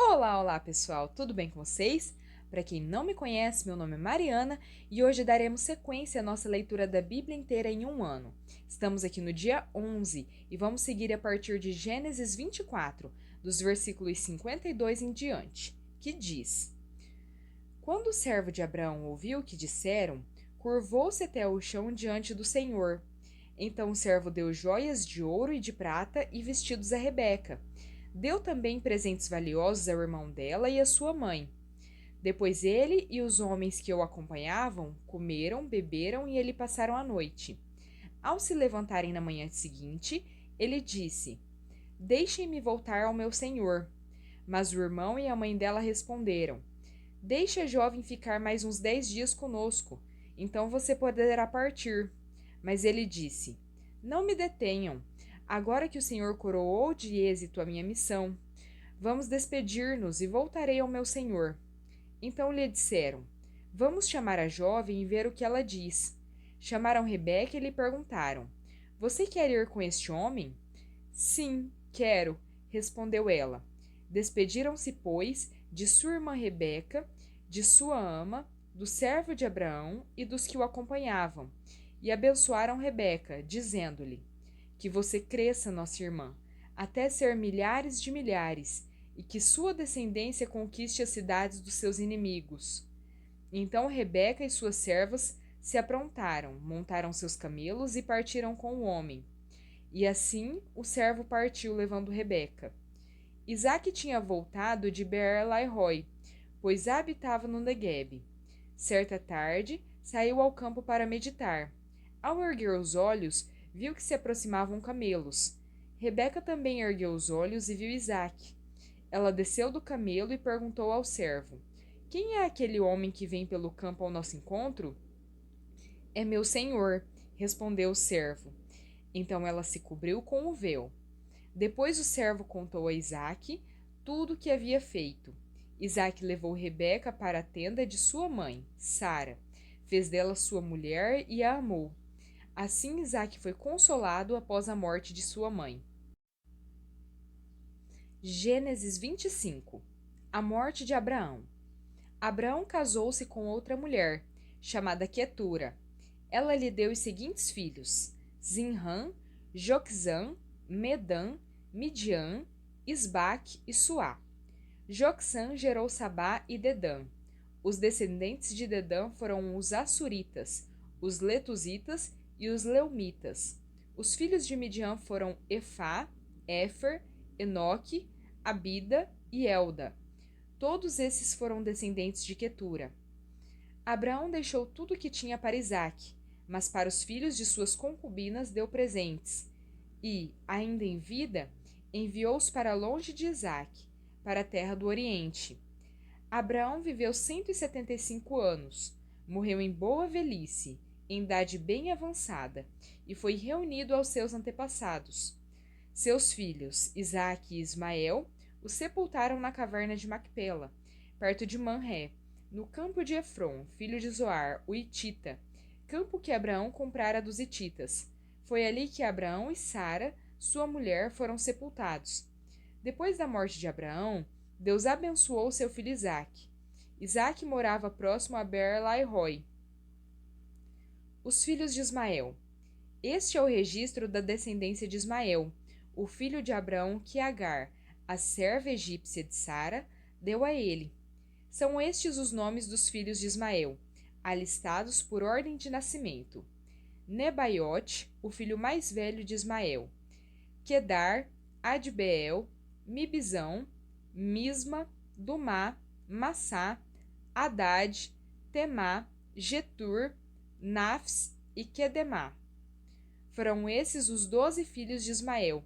Olá, pessoal, tudo bem com vocês? Para quem não me conhece, meu nome é Mariana e hoje daremos sequência à nossa leitura da Bíblia inteira em um ano. Estamos aqui no dia 11 e vamos seguir a partir de Gênesis 24, dos versículos 52 em diante, que diz: Quando o servo de Abraão ouviu o que disseram, curvou-se até o chão diante do Senhor. Então o servo deu joias de ouro e de prata e vestidos a Rebeca. Deu também presentes valiosos ao irmão dela e à sua mãe. Depois ele e os homens que o acompanhavam comeram, beberam e ele passaram a noite. Ao se levantarem na manhã seguinte, ele disse: Deixem-me voltar ao meu senhor. Mas o irmão e a mãe dela responderam: Deixe a jovem ficar mais uns 10 dias conosco, então você poderá partir. Mas ele disse: Não me detenham, agora que o Senhor coroou de êxito a minha missão. Vamos despedir-nos e voltarei ao meu senhor. Então lhe disseram: Vamos chamar a jovem e ver o que ela diz. Chamaram Rebeca e lhe perguntaram: Você quer ir com este homem? Sim, quero, respondeu ela. Despediram-se, pois, de sua irmã Rebeca, de sua ama, do servo de Abraão e dos que o acompanhavam, e abençoaram Rebeca, dizendo-lhe: Que você cresça, nossa irmã, até ser milhares de milhares, e que sua descendência conquiste as cidades dos seus inimigos. Então Rebeca e suas servas se aprontaram, montaram seus camelos e partiram com o homem. E assim o servo partiu levando Rebeca. Isaque tinha voltado de Beer-lahai-roi, pois habitava no Neguebe. Certa tarde, saiu ao campo para meditar. Ao erguer os olhos, viu que se aproximavam camelos. Rebeca também ergueu os olhos e viu Isaque. Ela desceu do camelo e perguntou ao servo: Quem é aquele homem que vem pelo campo ao nosso encontro? É meu senhor, respondeu o servo. Então ela se cobriu com o véu. Depois o servo contou a Isaque tudo o que havia feito. Isaque levou Rebeca para a tenda de sua mãe, Sara. Fez dela sua mulher e a amou. Assim Isaque foi consolado após a morte de sua mãe. Gênesis 25. A morte de Abraão. Abraão casou-se com outra mulher, chamada Quetura. Ela lhe deu os seguintes filhos: Zinrã, Joquzã, Medã, Midian, Isbaque e Suá. Joqusã gerou Sabá e Dedã. Os descendentes de Dedã foram os Assuritas, os Letuzitas e os Leumitas. Os filhos de Midian foram Efá, Éfer, Enoque, Abida e Elda. Todos esses foram descendentes de Quetura. Abraão deixou tudo o que tinha para Isaque, mas para os filhos de suas concubinas deu presentes. E, ainda em vida, enviou-os para longe de Isaque, para a terra do Oriente. Abraão viveu 175 anos, morreu em boa velhice, em idade bem avançada, e foi reunido aos seus antepassados. Seus filhos, Isaque e Ismael, o sepultaram na caverna de Macpela, perto de Manré, no campo de Efron, filho de Zoar, o Hitita, campo que Abraão comprara dos hititas. Foi ali que Abraão e Sara, sua mulher, foram sepultados. Depois da morte de Abraão, Deus abençoou seu filho Isaque. Isaque morava próximo a Beer-lahai-roi. Os filhos de Ismael. Este é o registro da descendência de Ismael, o filho de Abraão que Agar, a serva egípcia de Sara, deu a ele. São estes os nomes dos filhos de Ismael, alistados por ordem de nascimento: Nebaiote, o filho mais velho de Ismael; Quedar, Adbeel, Mibzão, Misma, Dumá, Massá, Haddad, Temá, Getur, Nafs e Quedemá. Foram esses os 12 filhos de Ismael,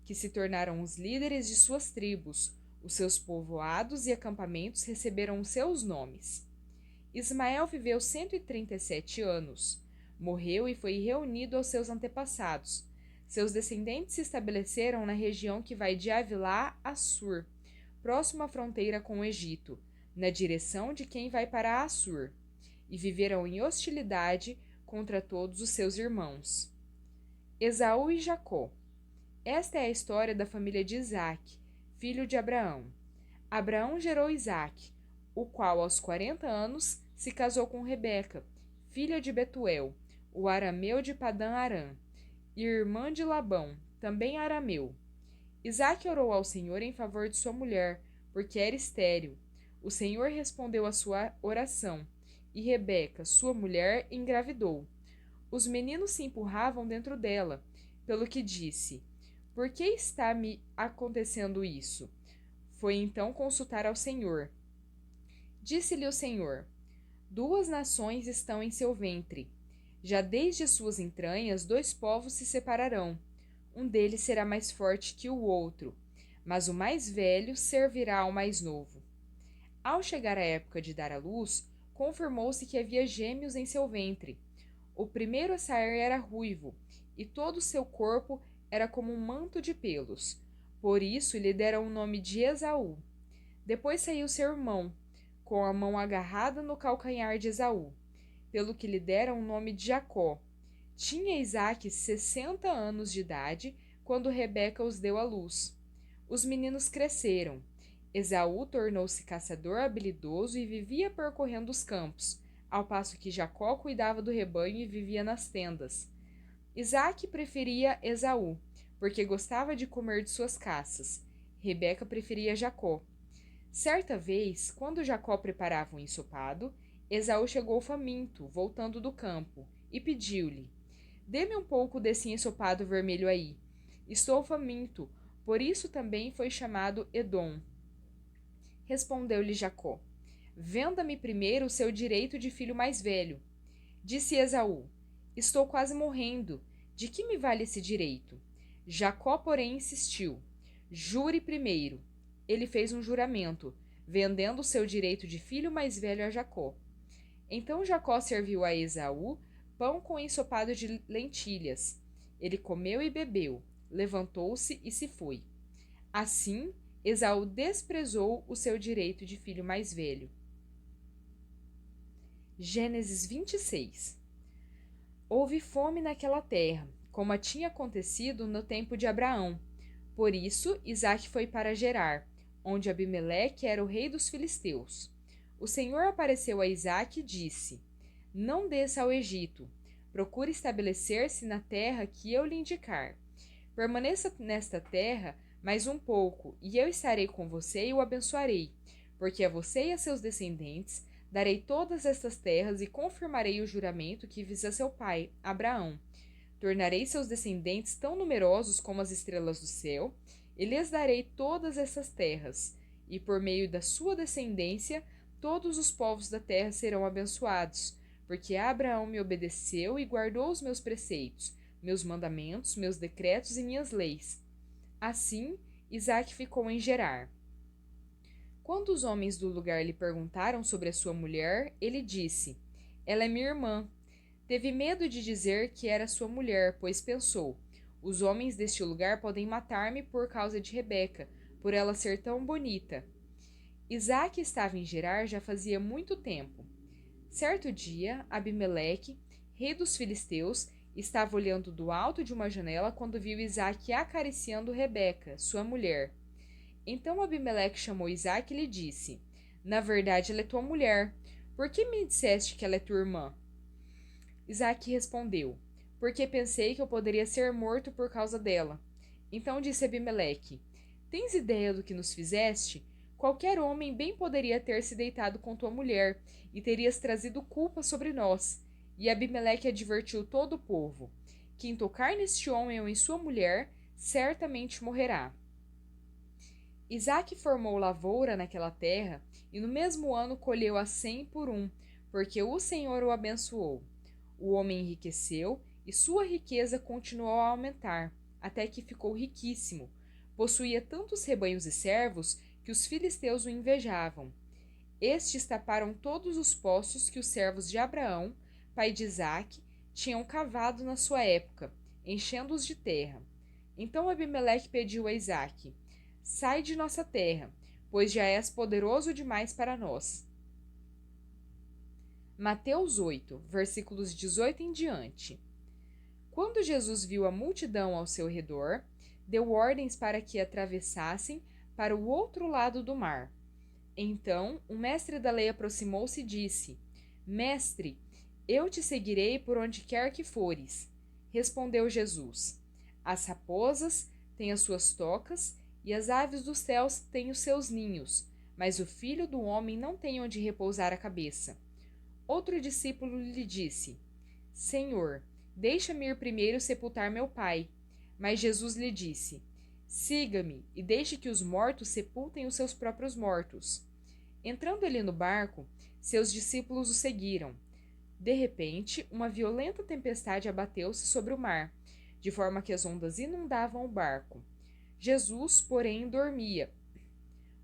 que se tornaram os líderes de suas tribos. Os seus povoados e acampamentos receberam os seus nomes. Ismael viveu 137 anos. Morreu e foi reunido aos seus antepassados. Seus descendentes se estabeleceram na região que vai de Avilá a Sur, próximo à fronteira com o Egito, na direção de quem vai para Assur, e viveram em hostilidade contra todos os seus irmãos. Esaú e Jacó. Esta é a história da família de Isaque, filho de Abraão. Abraão gerou Isaque, o qual aos 40 anos se casou com Rebeca, filha de Betuel, o arameu de Padã-Arã, irmã de Labão, também arameu. Isaque orou ao Senhor em favor de sua mulher, porque era estéril. O Senhor respondeu à sua oração, e Rebeca, sua mulher, engravidou. Os meninos se empurravam dentro dela, pelo que disse: Por que está me acontecendo isso? Foi então consultar ao Senhor. Disse-lhe o Senhor: 2 nações estão em seu ventre. Já desde suas entranhas 2 povos se separarão. Um deles será mais forte que o outro, mas o mais velho servirá ao mais novo. Ao chegar a época de dar à luz, confirmou-se que havia gêmeos em seu ventre. O primeiro a sair era ruivo, e todo o seu corpo era como um manto de pelos. Por isso lhe deram o nome de Esaú. Depois saiu seu irmão, com a mão agarrada no calcanhar de Esaú, pelo que lhe deram o nome de Jacó. Tinha Isaque 60 anos de idade quando Rebeca os deu à luz. Os meninos cresceram. Esaú tornou-se caçador habilidoso e vivia percorrendo os campos, ao passo que Jacó cuidava do rebanho e vivia nas tendas. Isaque preferia Esaú, porque gostava de comer de suas caças. Rebeca preferia Jacó. Certa vez, quando Jacó preparava um ensopado, Esaú chegou faminto, voltando do campo, e pediu-lhe: Dê-me um pouco desse ensopado vermelho aí. Estou faminto, por isso também foi chamado Edom. Respondeu-lhe Jacó: Venda-me primeiro o seu direito de filho mais velho. Disse Esaú: Estou quase morrendo. De que me vale esse direito? Jacó, porém, insistiu: Jure primeiro. Ele fez um juramento, vendendo o seu direito de filho mais velho a Jacó. Então Jacó serviu a Esaú pão com ensopado de lentilhas. Ele comeu e bebeu, levantou-se e se foi. Assim, Esaú desprezou o seu direito de filho mais velho. Gênesis 26. Houve fome naquela terra, como tinha acontecido no tempo de Abraão. Por isso, Isaque foi para Gerar, onde Abimeleque era o rei dos filisteus. O Senhor apareceu a Isaque e disse: Não desça ao Egito. Procure estabelecer-se na terra que eu lhe indicar. Permaneça nesta terra mais um pouco, e eu estarei com você e o abençoarei, porque a você e a seus descendentes darei todas estas terras e confirmarei o juramento que fiz a seu pai, Abraão. Tornarei seus descendentes tão numerosos como as estrelas do céu, e lhes darei todas essas terras, e por meio da sua descendência todos os povos da terra serão abençoados, porque Abraão me obedeceu e guardou os meus preceitos, meus mandamentos, meus decretos e minhas leis. Assim, Isaque ficou em Gerar. Quando os homens do lugar lhe perguntaram sobre a sua mulher, ele disse: Ela é minha irmã. Teve medo de dizer que era sua mulher, pois pensou: Os homens deste lugar podem matar-me por causa de Rebeca, por ela ser tão bonita. Isaque estava em Gerar já fazia muito tempo. Certo dia, Abimeleque, rei dos filisteus, estava olhando do alto de uma janela quando viu Isaque acariciando Rebeca, sua mulher. Então Abimeleque chamou Isaque e lhe disse: Na verdade, ela é tua mulher. Por que me disseste que ela é tua irmã? Isaque respondeu: Porque pensei que eu poderia ser morto por causa dela. Então disse Abimeleque: Tens ideia do que nos fizeste? Qualquer homem bem poderia ter se deitado com tua mulher, e terias trazido culpa sobre nós. E Abimeleque advertiu todo o povo: Quem tocar neste homem ou em sua mulher, certamente morrerá. Isaque formou lavoura naquela terra, e no mesmo ano colheu a 100 por um, porque o Senhor o abençoou. O homem enriqueceu, e sua riqueza continuou a aumentar, até que ficou riquíssimo. Possuía tantos rebanhos e servos que os filisteus o invejavam. Estes taparam todos os poços que os servos de Abraão, pai de Isaque, tinham cavado na sua época, enchendo-os de terra. Então Abimeleque pediu a Isaque: Sai de nossa terra, pois já és poderoso demais para nós. Mateus 8, versículos 18 em diante. Quando Jesus viu a multidão ao seu redor, deu ordens para que atravessassem para o outro lado do mar, Então o mestre da lei aproximou-se e disse: Mestre, eu te seguirei por onde quer que fores. Respondeu Jesus: As raposas têm as suas tocas e as aves dos céus têm os seus ninhos, mas o filho do homem não tem onde repousar a cabeça. Outro discípulo lhe disse: Senhor, deixa-me ir primeiro sepultar meu pai. Mas Jesus lhe disse: Siga-me e deixe que os mortos sepultem os seus próprios mortos. Entrando ele no barco, seus discípulos o seguiram. De repente, uma violenta tempestade abateu-se sobre o mar, de forma que as ondas inundavam o barco. Jesus, porém, dormia.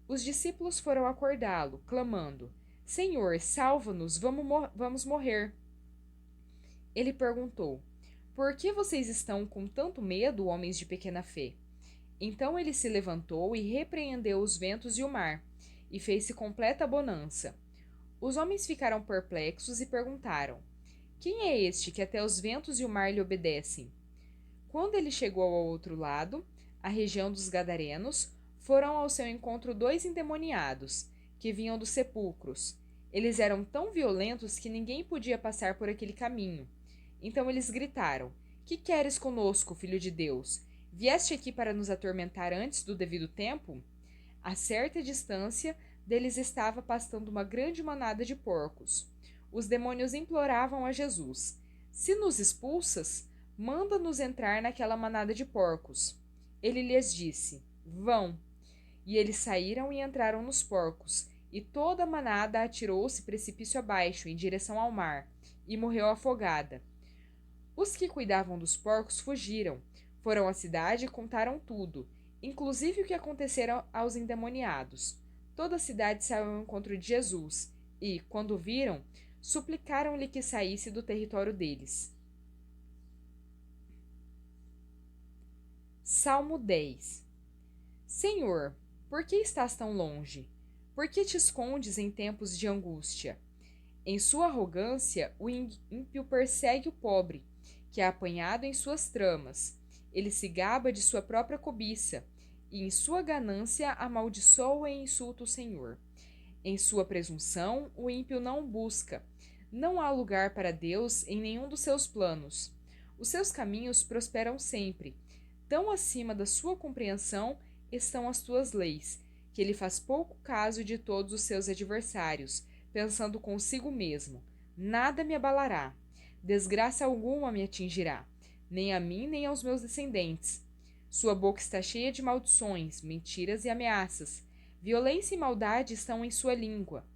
Os discípulos foram acordá-lo, clamando: Senhor, salva-nos, vamos morrer. Ele perguntou: Por que vocês estão com tanto medo, homens de pequena fé? Então ele se levantou e repreendeu os ventos e o mar, e fez-se completa bonança. Os homens ficaram perplexos e perguntaram: Quem é este que até os ventos e o mar lhe obedecem? Quando ele chegou ao outro lado, a região dos Gadarenos, foram ao seu encontro 2 endemoniados, que vinham dos sepulcros. Eles eram tão violentos que ninguém podia passar por aquele caminho. Então eles gritaram: Que queres conosco, filho de Deus? Vieste aqui para nos atormentar antes do devido tempo? A certa distância deles estava pastando uma grande manada de porcos. Os demônios imploravam a Jesus: Se nos expulsas, manda-nos entrar naquela manada de porcos. Ele lhes disse: Vão. E eles saíram e entraram nos porcos, e toda a manada atirou-se precipício abaixo, em direção ao mar, e morreu afogada. Os que cuidavam dos porcos fugiram, foram à cidade e contaram tudo, inclusive o que acontecera aos endemoniados. Toda a cidade saiu ao encontro de Jesus, e, quando o viram, suplicaram-lhe que saísse do território deles. Salmo 10. Senhor, por que estás tão longe? Por que te escondes em tempos de angústia? Em sua arrogância, o ímpio persegue o pobre, que é apanhado em suas tramas. Ele se gaba de sua própria cobiça, e em sua ganância amaldiçoa e insulta o Senhor. Em sua presunção, o ímpio não o busca. Não há lugar para Deus em nenhum dos seus planos. Os seus caminhos prosperam sempre. Tão acima da sua compreensão estão as tuas leis, que ele faz pouco caso de todos os seus adversários, pensando consigo mesmo: nada me abalará, desgraça alguma me atingirá, nem a mim nem aos meus descendentes. Sua boca está cheia de maldições, mentiras e ameaças. Violência e maldade estão em sua língua.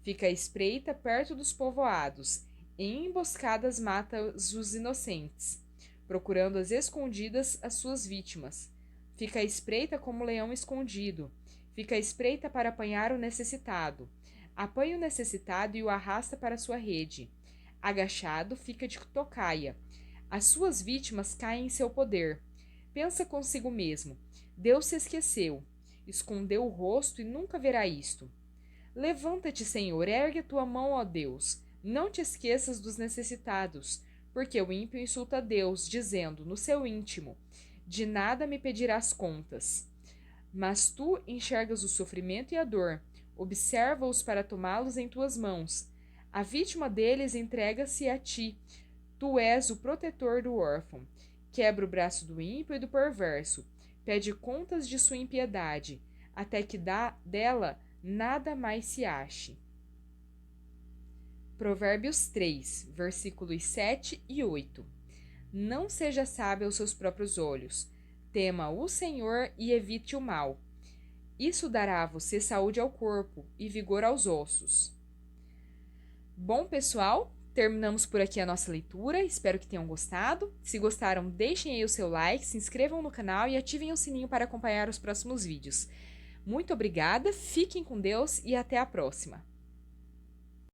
Fica à espreita perto dos povoados, e em emboscadas mata os inocentes, procurando às escondidas as suas vítimas. Fica à espreita como leão escondido. Fica à espreita para apanhar o necessitado. Apanha o necessitado e o arrasta para sua rede. Agachado, fica de tocaia. As suas vítimas caem em seu poder. Pensa consigo mesmo: Deus se esqueceu. Escondeu o rosto e nunca verá isto. Levanta-te, Senhor, ergue a tua mão, ó Deus. Não te esqueças dos necessitados, porque o ímpio insulta a Deus, dizendo no seu íntimo: De nada me pedirás contas. Mas tu enxergas o sofrimento e a dor, observa-os para tomá-los em tuas mãos. A vítima deles entrega-se a ti. Tu és o protetor do órfão. Quebra o braço do ímpio e do perverso. Pede contas de sua impiedade, até que dela nada mais se ache. Provérbios 3, versículos 7 e 8. Não seja sábio aos seus próprios olhos. Tema o Senhor e evite o mal. Isso dará a você saúde ao corpo e vigor aos ossos. Bom, pessoal, terminamos por aqui a nossa leitura. Espero que tenham gostado. Se gostaram, deixem aí o seu like, se inscrevam no canal e ativem o sininho para acompanhar os próximos vídeos. Muito obrigada, fiquem com Deus e até a próxima!